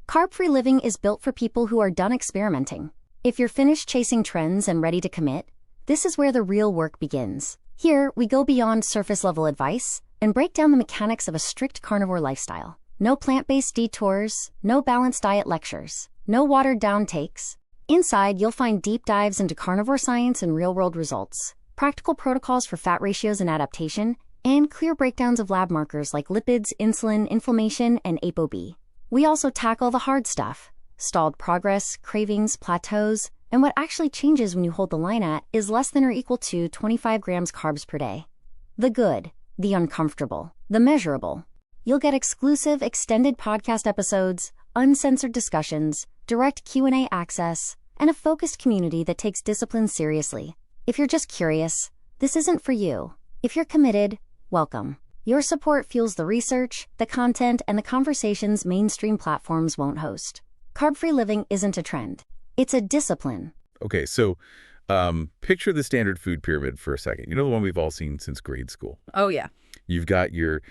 Carb-free living is built for people who are done experimenting. If you're finished chasing trends and ready to commit, this is where the real work begins. Here, we go beyond surface-level advice and break down the mechanics of a strict carnivore lifestyle. No plant-based detours, no balanced diet lectures, no watered-down takes. Inside, you'll find deep dives into carnivore science and real-world results, practical protocols for fat ratios and adaptation, and clear breakdowns of lab markers like lipids, insulin, inflammation, and ApoB. We also tackle the hard stuff: stalled progress, cravings, plateaus, and what actually changes when you hold the line at is less than or equal to 25 grams carbs per day. The good, the uncomfortable, the measurable. You'll get exclusive, extended podcast episodes, uncensored discussions, direct Q&A access, and a focused community that takes discipline seriously. If you're just curious, this isn't for you. If you're committed, welcome. Your support fuels the research, the content, and the conversations mainstream platforms won't host. Carb-free living isn't a trend. It's a discipline. Okay, so picture the standard food pyramid for a second. You know, the one we've all seen since grade school. Oh, yeah. You've got your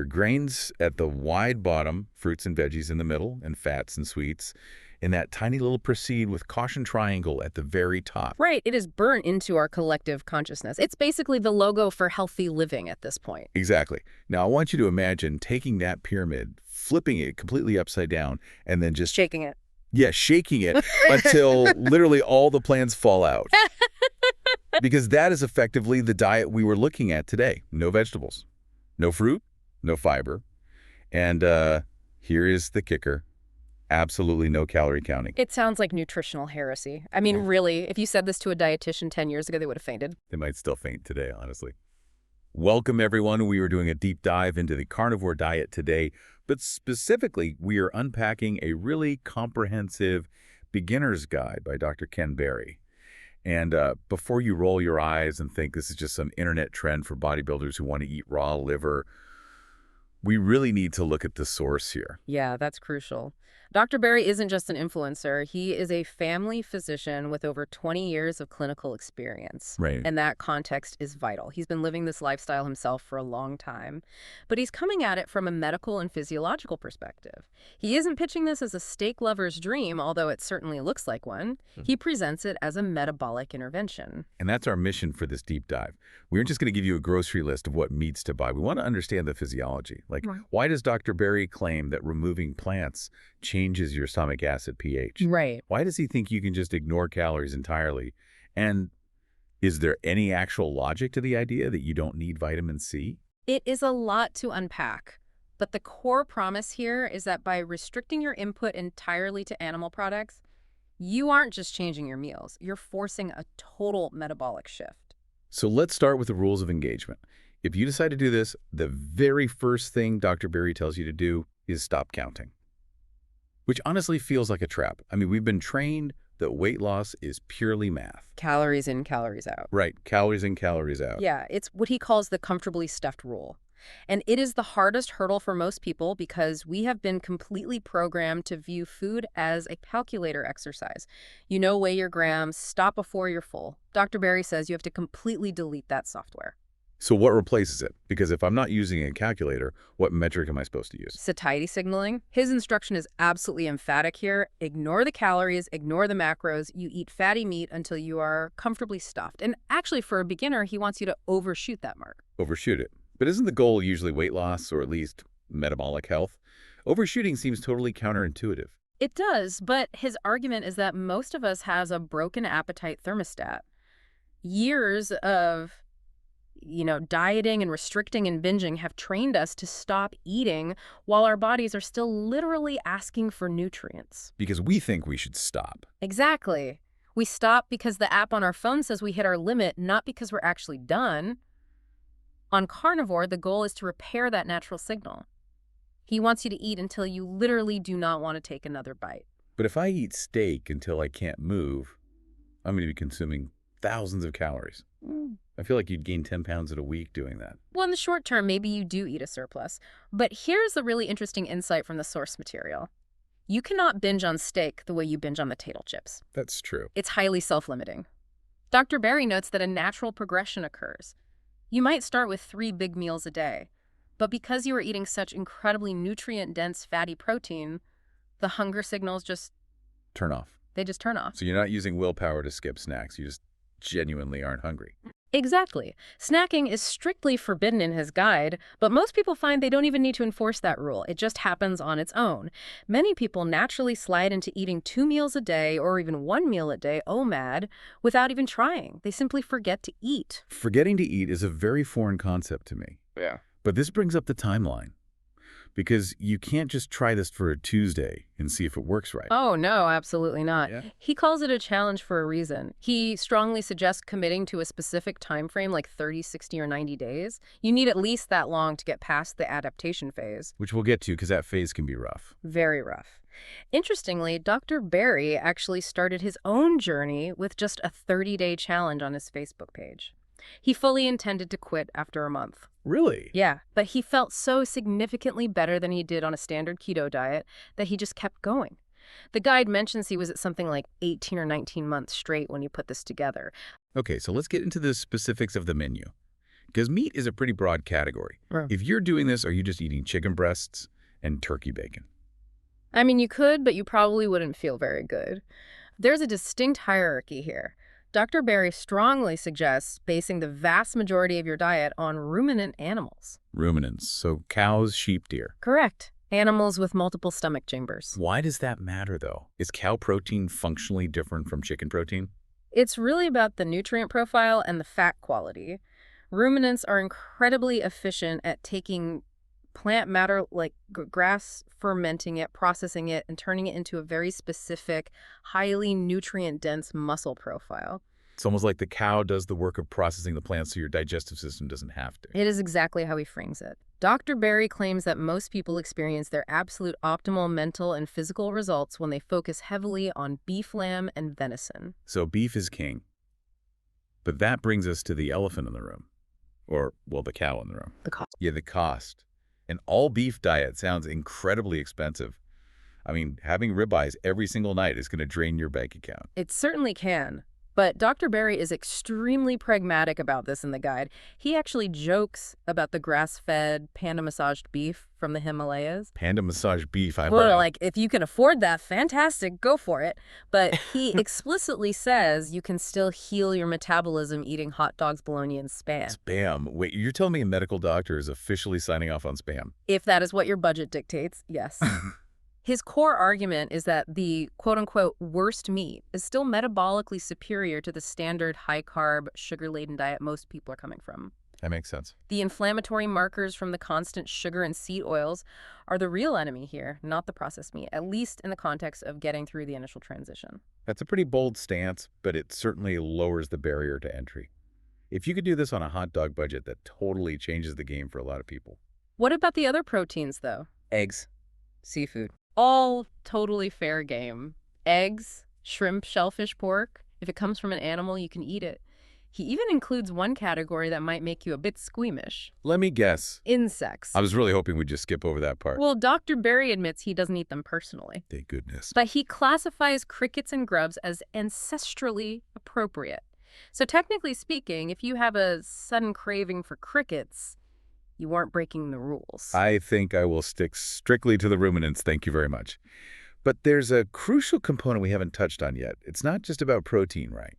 grains at the wide bottom, fruits and veggies in the middle, and fats and sweets, and that tiny little proceed with caution triangle at the very top. Right. It is burnt into our collective consciousness. It's basically the logo for healthy living at this point. Exactly. Now, I want you to imagine taking that pyramid, flipping it completely upside down, and then just shaking it. Yeah, shaking it until literally all the plants fall out. Because that is effectively the diet we were looking at today. No vegetables, no fruit, no fiber. And here is the kicker. Absolutely no calorie counting. It sounds like nutritional heresy. I mean, really, if you said this to a dietitian 10 years ago, they would have fainted. They might still faint today, honestly. Welcome, everyone. We are doing a deep dive into the carnivore diet today, but specifically, we are unpacking a really comprehensive beginner's guide by Dr. Ken Berry. And before you roll your eyes and think this is just some internet trend for bodybuilders who want to eat raw liver, we really need to look at the source here. Yeah, that's crucial. Dr. Berry isn't just an influencer. He is a family physician with over 20 years of clinical experience. Right. And that context is vital. He's been living this lifestyle himself for a long time. But he's coming at it from a medical and physiological perspective. He isn't pitching this as a steak lover's dream, although it certainly looks like one. He presents it as a metabolic intervention. And that's our mission for this deep dive. We aren't just going to give you a grocery list of what meats to buy. We want to understand the physiology. Like, why does Dr. Berry claim that removing plants changes your stomach acid pH? Right. Why does he think you can just ignore calories entirely? And is there any actual logic to the idea that you don't need vitamin C? It is a lot to unpack. But the core promise here is that by restricting your input entirely to animal products, you aren't just changing your meals. You're forcing a total metabolic shift. So let's start with the rules of engagement. If you decide to do this, the very first thing Dr. Berry tells you to do is stop counting. Which honestly feels like a trap. I mean, we've been trained that weight loss is purely math. Calories in, calories out. Right. Calories in, calories out. Yeah, it's what he calls the comfortably stuffed rule. And it is the hardest hurdle for most people because we have been completely programmed to view food as a calculator exercise. You know, weigh your grams, stop before you're full. Dr. Berry says you have to completely delete that software. So what replaces it? Because if I'm not using a calculator, what metric am I supposed to use? Satiety signaling. His instruction is absolutely emphatic here. Ignore the calories, ignore the macros. You eat fatty meat until you are comfortably stuffed. And actually, for a beginner, he wants you to overshoot that mark. Overshoot it. But isn't the goal usually weight loss or at least metabolic health? Overshooting seems totally counterintuitive. It does, but his argument is that most of us has a broken appetite thermostat. Years of dieting and restricting and binging have trained us to stop eating while our bodies are still literally asking for nutrients. Because we think we should stop. Exactly. We stop because the app on our phone says we hit our limit, not because we're actually done. On carnivore, the goal is to repair that natural signal. He wants you to eat until you literally do not want to take another bite. But if I eat steak until I can't move, I'm going to be consuming thousands of calories. I feel like you'd gain 10 pounds in a week doing that. Well, in the short term, maybe you do eat a surplus. But here's a really interesting insight from the source material. You cannot binge on steak the way you binge on potato chips. That's true. It's highly self-limiting. Dr. Berry notes that a natural progression occurs. You might start with 3 big meals a day, but because you are eating such incredibly nutrient-dense fatty protein, The hunger signals Turn off. they just turn off. So you're not using willpower to skip snacks. You just genuinely aren't hungry. Exactly. Snacking is strictly forbidden in his guide, but most people find they don't even need to enforce that rule. It just happens on its own. Many people naturally slide into eating 2 meals a day or even 1 meal a day, OMAD, without even trying. They simply forget to eat. Forgetting to eat is a very foreign concept to me. Yeah. But this brings up the timeline. Because you can't just try this for a Tuesday and see if it works right. Oh, no, absolutely not. Yeah. He calls it a challenge for a reason. He strongly suggests committing to a specific time frame, like 30, 60, or 90 days. You need at least that long to get past the adaptation phase. Which we'll get to because that phase can be rough. Very rough. Interestingly, Dr. Berry actually started his own journey with just a 30-day challenge on his Facebook page. He fully intended to quit after a month. Really? Yeah, but he felt so significantly better than he did on a standard keto diet that he just kept going. The guide mentions he was at something like 18 or 19 months straight when he put this together. Okay, so let's get into the specifics of the menu. Because meat is a pretty broad category. Right. If you're doing this, are you just eating chicken breasts and turkey bacon? I mean, you could, but you probably wouldn't feel very good. There's a distinct hierarchy here. Dr. Berry strongly suggests basing the vast majority of your diet on ruminant animals. Ruminants, so cows, sheep, deer. Correct. Animals with multiple stomach chambers. Why does that matter, though? Is cow protein functionally different from chicken protein? It's really about the nutrient profile and the fat quality. Ruminants are incredibly efficient at taking plant matter like grass, fermenting it, processing it, and turning it into a very specific, highly nutrient-dense muscle profile. It's almost like the cow does the work of processing the plant so your digestive system doesn't have to. It is exactly how he frames it. Dr. Berry claims that most people experience their absolute optimal mental and physical results when they focus heavily on beef, lamb, and venison. So beef is king. But that brings us to the elephant in the room. Or, well, the cow in the room. The cost. Yeah, the cost. An all-beef diet sounds incredibly expensive. I mean, having ribeyes every single night is going to drain your bank account. It certainly can. But Dr. Berry is extremely pragmatic about this in the guide. He actually jokes about the grass-fed, panda-massaged beef from the Himalayas. Panda massage beef, Well, like, if you can afford that, fantastic, go for it. But he explicitly says you can still heal your metabolism eating hot dogs, bologna, and Spam. Spam. Wait, you're telling me a medical doctor is officially signing off on Spam? If that is what your budget dictates, yes. His core argument is that the quote-unquote worst meat is still metabolically superior to the standard high-carb, sugar-laden diet most people are coming from. That makes sense. The inflammatory markers from the constant sugar and seed oils are the real enemy here, not the processed meat, at least in the context of getting through the initial transition. That's a pretty bold stance, but it certainly lowers the barrier to entry. If you could do this on a hot dog budget, that totally changes the game for a lot of people. What about the other proteins, though? Eggs. Seafood. All totally fair game. Eggs, shrimp, shellfish, pork. If it comes from an animal, you can eat it. He even includes one category that might make you a bit squeamish. Let me guess. Insects. I was really hoping we'd just skip over that part. Well, Dr. Berry admits he doesn't eat them personally. Thank goodness. But he classifies crickets and grubs as ancestrally appropriate. So technically speaking, if you have a sudden craving for crickets, you weren't breaking the rules. I think I will stick strictly to the ruminants, thank you very much. But there's a crucial component we haven't touched on yet. It's not just about protein, right?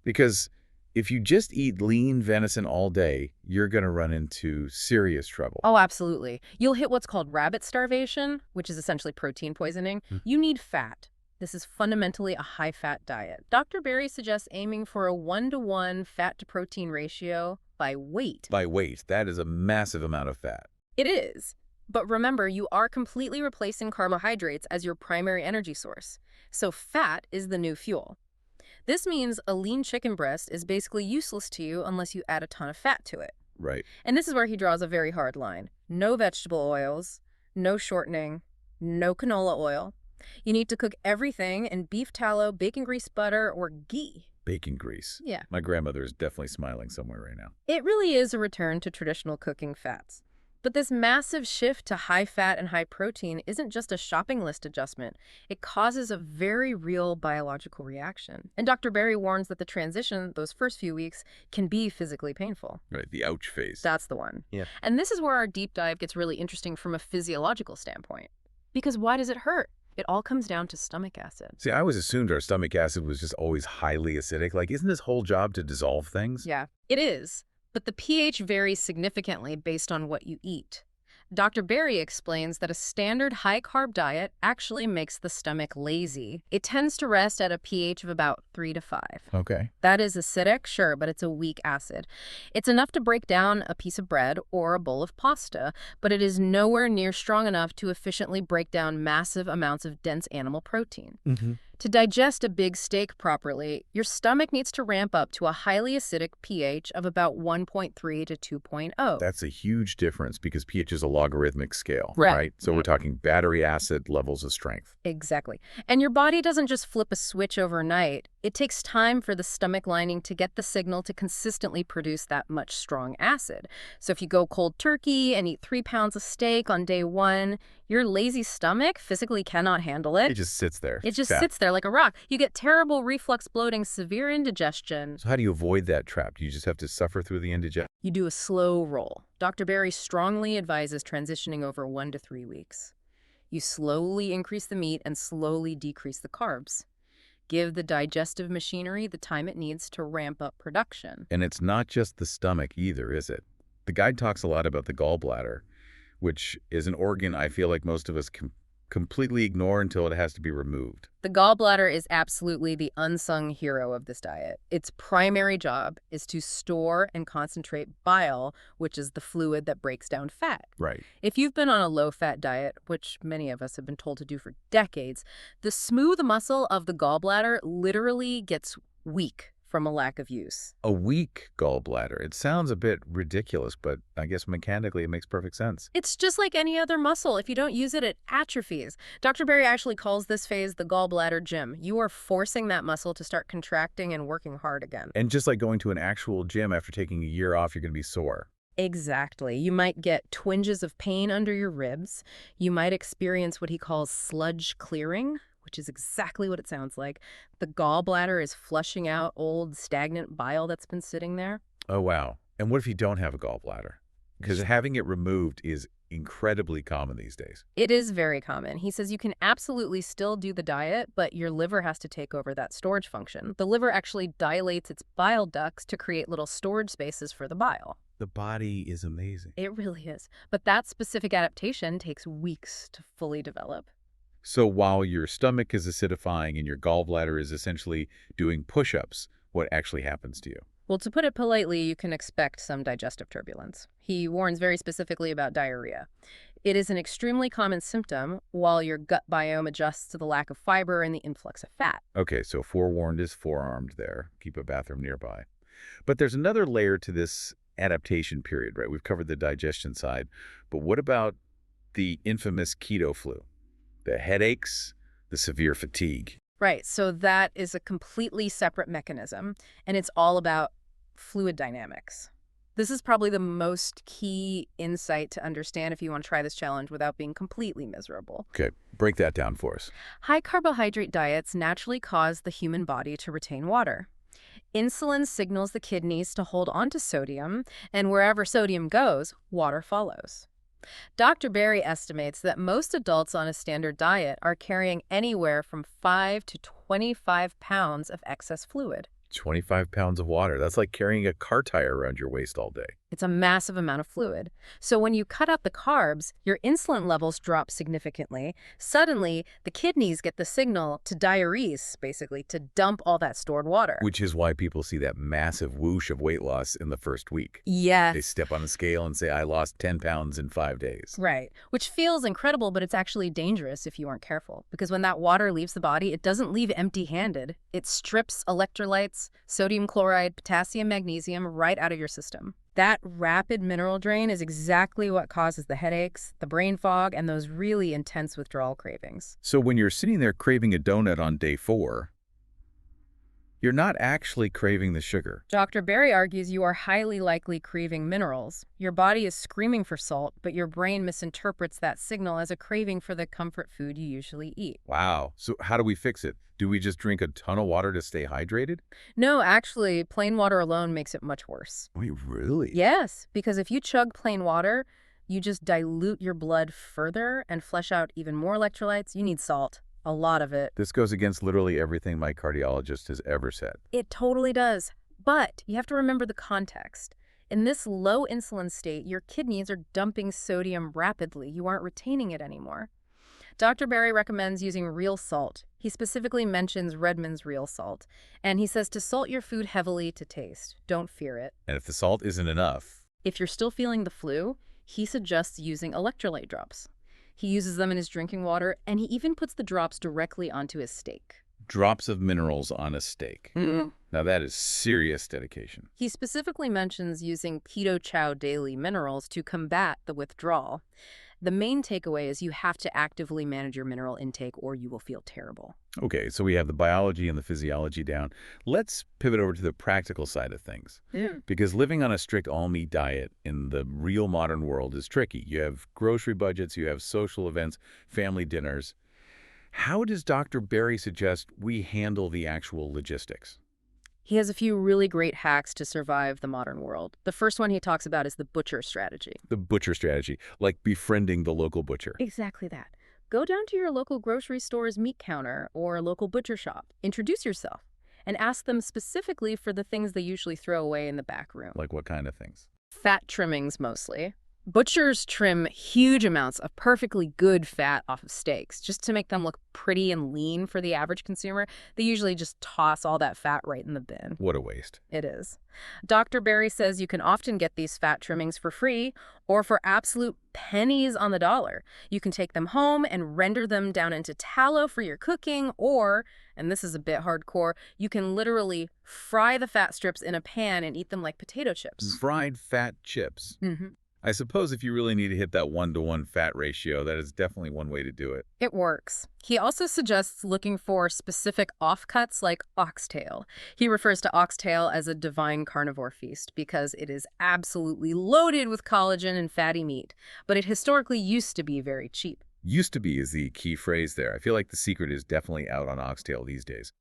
Because if you just eat lean venison all day, you're going to run into serious trouble. Oh, absolutely. You'll hit what's called rabbit starvation, which is essentially protein poisoning. You need fat. This is fundamentally a high-fat diet. Dr. Berry suggests aiming for a 1-to-1 fat-to-protein ratio by weight. By weight, that is a massive amount of fat. It is. But remember, you are completely replacing carbohydrates as your primary energy source. So fat is the new fuel. This means a lean chicken breast is basically useless to you unless you add a ton of fat to it. Right. And this is where he draws a very hard line. No vegetable oils, no shortening, no canola oil. You need to cook everything in beef tallow, bacon grease, butter, or ghee. Bacon grease. Yeah. My grandmother is definitely smiling somewhere right now. It really is a return to traditional cooking fats. But this massive shift to high fat and high protein isn't just a shopping list adjustment. It causes a very real biological reaction. And Dr. Berry warns that the transition, those first few weeks, can be physically painful. Right, the ouch phase. That's the one. Yeah. And this is where our deep dive gets really interesting from a physiological standpoint. Because why does it hurt? It all comes down to stomach acid. See, I always assumed our stomach acid was just always highly acidic. Like, isn't this whole job to dissolve things? Yeah, it is. But the pH varies significantly based on what you eat. Dr. Berry explains that a standard high-carb diet actually makes the stomach lazy. It tends to rest at a pH of about 3 to 5. Okay. That is acidic, sure, but it's a weak acid. It's enough to break down a piece of bread or a bowl of pasta, but it is nowhere near strong enough to efficiently break down massive amounts of dense animal protein. To digest a big steak properly, your stomach needs to ramp up to a highly acidic pH of about 1.3 to 2.0. That's a huge difference because pH is a logarithmic scale, Right. right? So we're talking battery acid levels of strength. Exactly. And your body doesn't just flip a switch overnight. It takes time for the stomach lining to get the signal to consistently produce that much strong acid. So if you go cold turkey and eat 3 pounds of steak on day 1, your lazy stomach physically cannot handle it. It just sits there. It just fat. sits there like a rock. You get terrible reflux bloating, severe indigestion. So how do you avoid that trap? Do you just have to suffer through the indigestion? You do a slow roll. Dr. Berry strongly advises transitioning over 1 to 3 weeks. You slowly increase the meat and slowly decrease the carbs. Give the digestive machinery the time it needs to ramp up production. And it's not just the stomach either, is it? The guide talks a lot about the gallbladder, which is an organ I feel like most of us completely ignore until it has to be removed. The gallbladder is absolutely the unsung hero of this diet. Its primary job is to store and concentrate bile, which is the fluid that breaks down fat. Right. If you've been on a low-fat diet, which many of us have been told to do for decades, the smooth muscle of the gallbladder literally gets weak from a lack of use. A weak gallbladder. It sounds a bit ridiculous, but I guess mechanically it makes perfect sense. It's just like any other muscle. If you don't use it, it atrophies. Dr. Berry actually calls this phase the gallbladder gym. You are forcing that muscle to start contracting and working hard again. And just like going to an actual gym after taking a year off, you're going to be sore. Exactly. You might get twinges of pain under your ribs. You might experience what he calls sludge clearing, which is exactly what it sounds like. The gallbladder is flushing out old stagnant bile that's been sitting there. Oh, wow. And what if you don't have a gallbladder? Because having it removed is incredibly common these days. It is very common. He says you can absolutely still do the diet, but your liver has to take over that storage function. The liver actually dilates its bile ducts to create little storage spaces for the bile. The body is amazing. It really is. But that specific adaptation takes weeks to fully develop. So while your stomach is acidifying and your gallbladder is essentially doing push-ups, what actually happens to you? Well, to put it politely, you can expect some digestive turbulence. He warns very specifically about diarrhea. It is an extremely common symptom while your gut biome adjusts to the lack of fiber and the influx of fat. Okay, so forewarned is forearmed there. Keep a bathroom nearby. But there's another layer to this adaptation period, right? We've covered the digestion side. But what about the infamous keto flu? The headaches, the severe fatigue. Right, so that is a completely separate mechanism, and it's all about fluid dynamics. This is probably the most key insight to understand if you want to try this challenge without being completely miserable. Okay, break that down for us. High carbohydrate diets naturally cause the human body to retain water. Insulin signals the kidneys to hold on to sodium, and wherever sodium goes, water follows. Dr. Berry estimates that most adults on a standard diet are carrying anywhere from 5 to 25 pounds of excess fluid. 25 pounds of water. That's like carrying a car tire around your waist all day. It's a massive amount of fluid. So when you cut out the carbs, your insulin levels drop significantly. Suddenly, the kidneys get the signal to diurese, basically, to dump all that stored water. Which is why people see that massive whoosh of weight loss in the first week. Yes. They step on a scale and say, I lost 10 pounds in 5 days. Right. Which feels incredible, but it's actually dangerous if you aren't careful. Because when that water leaves the body, it doesn't leave empty-handed. It strips electrolytes, sodium chloride, potassium, magnesium right out of your system. That rapid mineral drain is exactly what causes the headaches, the brain fog, and those really intense withdrawal cravings. So when you're sitting there craving a donut on day 4, you're not actually craving the sugar. Dr. Berry argues you are highly likely craving minerals. Your body is screaming for salt, but your brain misinterprets that signal as a craving for the comfort food you usually eat. Wow. So how do we fix it? Do we just drink a ton of water to stay hydrated? No, actually, plain water alone makes it much worse. Wait, really? Yes, because if you chug plain water, You just dilute your blood further and flush out even more electrolytes. You need salt. A lot of it. This goes against literally everything my cardiologist has ever said. It totally does. But you have to remember the context. In this low insulin state, your kidneys are dumping sodium rapidly. You aren't retaining it anymore. Dr. Berry recommends using real salt. He specifically mentions Redmond's real salt. And he says to salt your food heavily to taste. Don't fear it. And if the salt isn't enough, If you're still feeling the flu, he suggests using electrolyte drops. He uses them in his drinking water, and he even puts the drops directly onto his steak. drops of minerals on a steak. Now that is serious dedication. He specifically mentions using keto chow daily minerals to combat the withdrawal. The main takeaway is you have to actively manage your mineral intake or you will feel terrible. Okay, so we have the biology and the physiology down. Let's pivot over to the practical side of things. Because living on a strict all-meat diet in the real modern world is tricky. You have grocery budgets, you have social events, family dinners. How does Dr. Berry suggest we handle the actual logistics? He has a few really great hacks to survive the modern world. The first one he talks about is the butcher strategy. The butcher strategy, like befriending the local butcher. Exactly that. Go down to your local grocery store's meat counter or a local butcher shop. Introduce yourself and ask them specifically for the things they usually throw away in the back room. Like what kind of things? Fat trimmings mostly. Butchers trim huge amounts of perfectly good fat off of steaks just to make them look pretty and lean for the average consumer. They usually just toss all that fat right in the bin. What a waste. It is. Dr. Berry says you can often get these fat trimmings for free or for absolute pennies on the dollar. You can take them home and render them down into tallow for your cooking, or, and this is a bit hardcore, you can literally fry the fat strips in a pan and eat them like potato chips. Fried fat chips. I suppose if you really need to hit that 1-to-1 fat ratio, that is definitely one way to do it. It works. He also suggests looking for specific offcuts like oxtail. He refers to oxtail as a divine carnivore feast because it is absolutely loaded with collagen and fatty meat, but it historically used to be very cheap. Used to be is the key phrase there. I feel like the secret is definitely out on oxtail these days.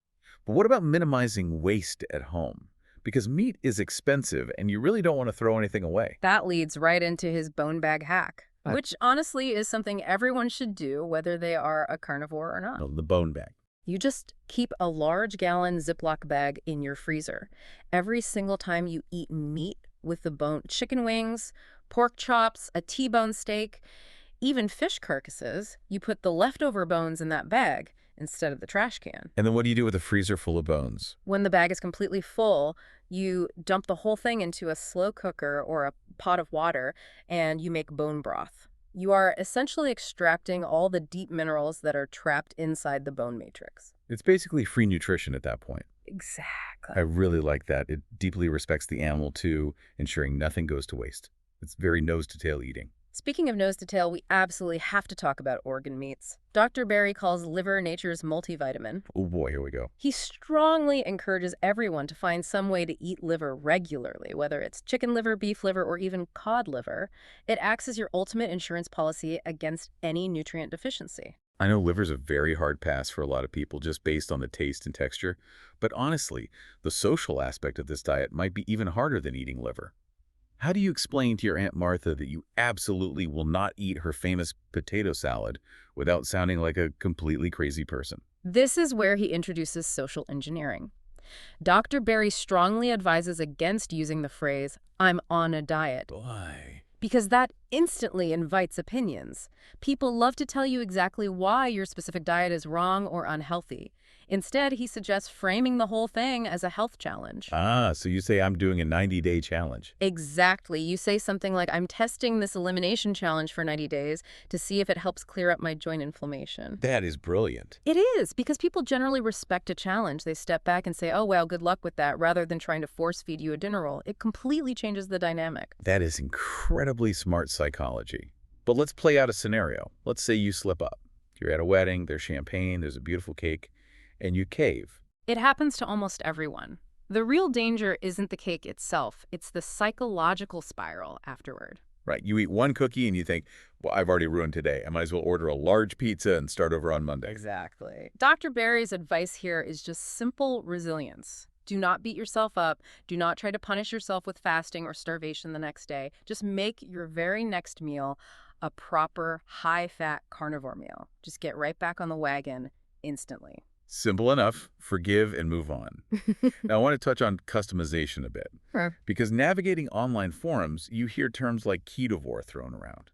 But what about minimizing waste at home? Because meat is expensive and you really don't want to throw anything away. That leads right into his bone bag hack, which honestly is something everyone should do, whether they are a carnivore or not. No, the bone bag. You just keep a large gallon Ziploc bag in your freezer. Every single time you eat meat with the bone, chicken wings, pork chops, a T-bone steak, even fish carcasses, you put the leftover bones in that bag instead of the trash can. And then what do you do with a freezer full of bones? When the bag is completely full, you dump the whole thing into a slow cooker or a pot of water and you make bone broth. You are essentially extracting all the deep minerals that are trapped inside the bone matrix. It's basically free nutrition at that point. Exactly. I really like that. It deeply respects the animal too, ensuring nothing goes to waste. It's very nose-to-tail eating. Speaking of nose to tail, we absolutely have to talk about organ meats. Dr. Berry calls liver nature's multivitamin. Oh boy, here we go. He strongly encourages everyone to find some way to eat liver regularly, whether it's chicken liver, beef liver, or even cod liver. It acts as your ultimate insurance policy against any nutrient deficiency. I know liver's a very hard pass for a lot of people just based on the taste and texture, but honestly, the social aspect of this diet might be even harder than eating liver. How do you explain to your Aunt Martha that you absolutely will not eat her famous potato salad without sounding like a completely crazy person? This is where he introduces social engineering. Dr. Berry strongly advises against using the phrase, "I'm on a diet." Why? Because that instantly invites opinions. People love to tell you exactly why your specific diet is wrong or unhealthy. Instead, he suggests framing the whole thing as a health challenge. Ah, so you say I'm doing a 90-day challenge. Exactly. You say something like, I'm testing this elimination challenge for 90 days to see if it helps clear up my joint inflammation. That is brilliant. It is, because people generally respect a challenge. They step back and say, oh, well, good luck with that, rather than trying to force feed you a dinner roll. It completely changes the dynamic. That is incredibly smart psychology. But let's play out a scenario. Let's say you slip up. You're at a wedding, there's champagne, there's a beautiful cake, and you cave. It happens to almost everyone. The real danger isn't the cake itself. It's the psychological spiral afterward. Right. You eat one cookie and you think, well, I've already ruined today. I might as well order a large pizza and start over on Monday. Exactly. Dr. Berry's advice here is just simple resilience. Do not beat yourself up. Do not try to punish yourself with fasting or starvation the next day. Just make your very next meal a proper high-fat carnivore meal. Just get right back on the wagon instantly. Simple enough. Forgive and move on. Now, I want to touch on customization a bit. Sure. Because navigating online forums, you hear terms like ketovore thrown around.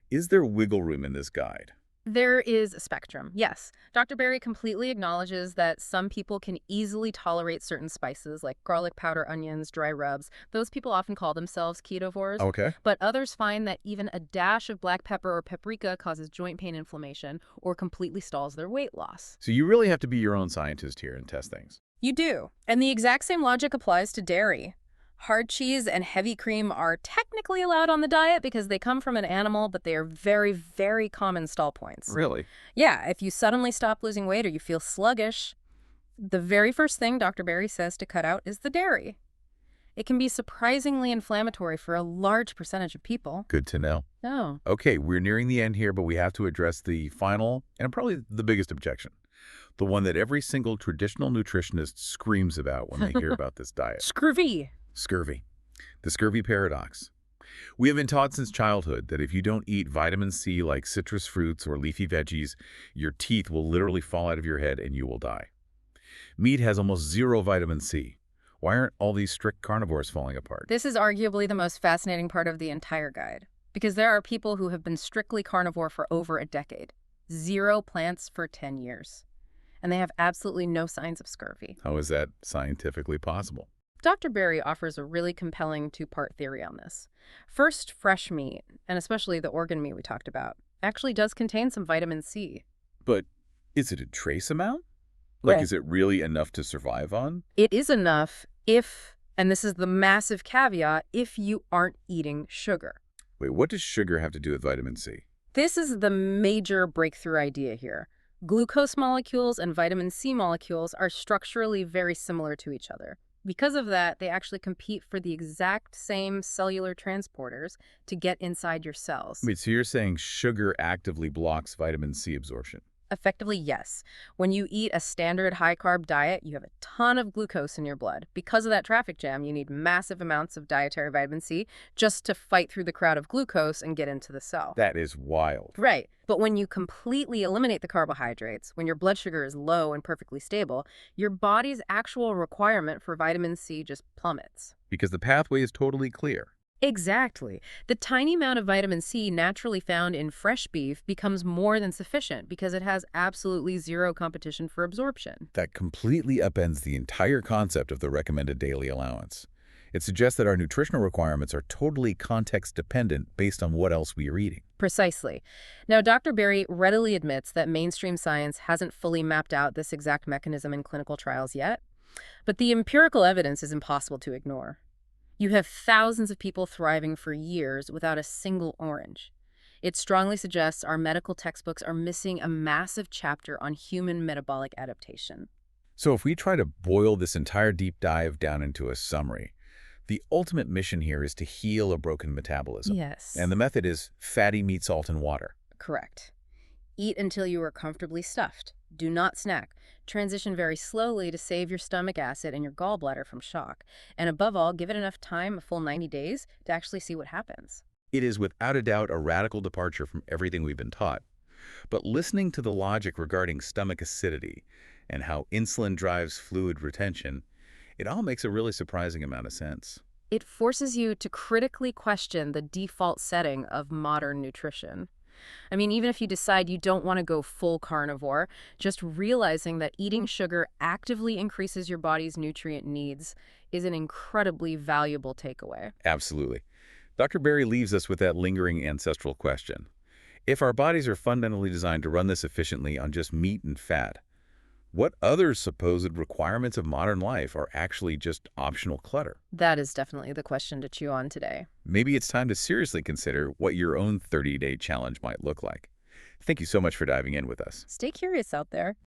Is there wiggle room in this guide? There is a spectrum, yes. Dr. Berry completely acknowledges that some people can easily tolerate certain spices like garlic powder, onions, dry rubs. Those people often call themselves ketovores. Okay. But others find that even a dash of black pepper or paprika causes joint pain, inflammation, or completely stalls their weight loss. So you really have to be your own scientist here and test things. You do. And the exact same logic applies to dairy. Hard cheese and heavy cream are technically allowed on the diet because they come from an animal, but they are very, very common stall points. Really? Yeah, if you suddenly stop losing weight or you feel sluggish, the very first thing Dr. Berry says to cut out is the dairy. It can be surprisingly inflammatory for a large percentage of people. Good to know. Oh. Okay, we're nearing the end here, but we have to address the final and probably the biggest objection. The one that every single traditional nutritionist screams about when they hear about this diet. Scurvy. Scurvy. The scurvy paradox. We have been taught since childhood that if you don't eat vitamin C like citrus fruits or leafy veggies, your teeth will literally fall out of your head and you will die. Meat has almost zero vitamin C. Why aren't all these strict carnivores falling apart? This is arguably the most fascinating part of the entire guide, because there are people who have been strictly carnivore for over a decade. 0 plants for 10 years. And they have absolutely no signs of scurvy. How is that scientifically possible? Dr. Berry offers a really compelling two-part theory on this. First, fresh meat, and especially the organ meat we talked about, actually does contain some vitamin C. But is it a trace amount? Like, Right. is it really enough to survive on? It is enough if, and this is the massive caveat, if you aren't eating sugar. Wait, what does sugar have to do with vitamin C? This is the major breakthrough idea here. Glucose molecules and vitamin C molecules are structurally very similar to each other. Because of that, they actually compete for the exact same cellular transporters to get inside your cells. Wait, so you're saying sugar actively blocks vitamin C absorption? Effectively, yes. When you eat a standard high-carb diet, you have a ton of glucose in your blood. Because of that traffic jam, you need massive amounts of dietary vitamin C just to fight through the crowd of glucose and get into the cell. That is wild. Right. But when you completely eliminate the carbohydrates, when your blood sugar is low and perfectly stable, your body's actual requirement for vitamin C just plummets. Because the pathway is totally clear. Exactly. The tiny amount of vitamin C naturally found in fresh beef becomes more than sufficient because it has absolutely zero competition for absorption. That completely upends the entire concept of the recommended daily allowance. It suggests that our nutritional requirements are totally context-dependent based on what else we are eating. Precisely. Now, Dr. Berry readily admits that mainstream science hasn't fully mapped out this exact mechanism in clinical trials yet, but the empirical evidence is impossible to ignore. You have thousands of people thriving for years without a single orange. It strongly suggests our medical textbooks are missing a massive chapter on human metabolic adaptation. So if we try to boil this entire deep dive down into a summary, the ultimate mission here is to heal a broken metabolism. Yes. And the method is fatty meat, salt, and water. Correct. Eat until you are comfortably stuffed. Do not snack. Transition very slowly to save your stomach acid and your gallbladder from shock. And above all, give it enough time, a full 90 days, to actually see what happens. It is without a doubt a radical departure from everything we've been taught. But listening to the logic regarding stomach acidity and how insulin drives fluid retention, it all makes a really surprising amount of sense. It forces you to critically question the default setting of modern nutrition. I mean, even if you decide you don't want to go full carnivore, just realizing that eating sugar actively increases your body's nutrient needs is an incredibly valuable takeaway. Absolutely. Dr. Berry leaves us with that lingering ancestral question. If our bodies are fundamentally designed to run this efficiently on just meat and fat, what other supposed requirements of modern life are actually just optional clutter? That is definitely the question to chew on today. Maybe it's time to seriously consider what your own 30-day challenge might look like. Thank you so much for diving in with us. Stay curious out there.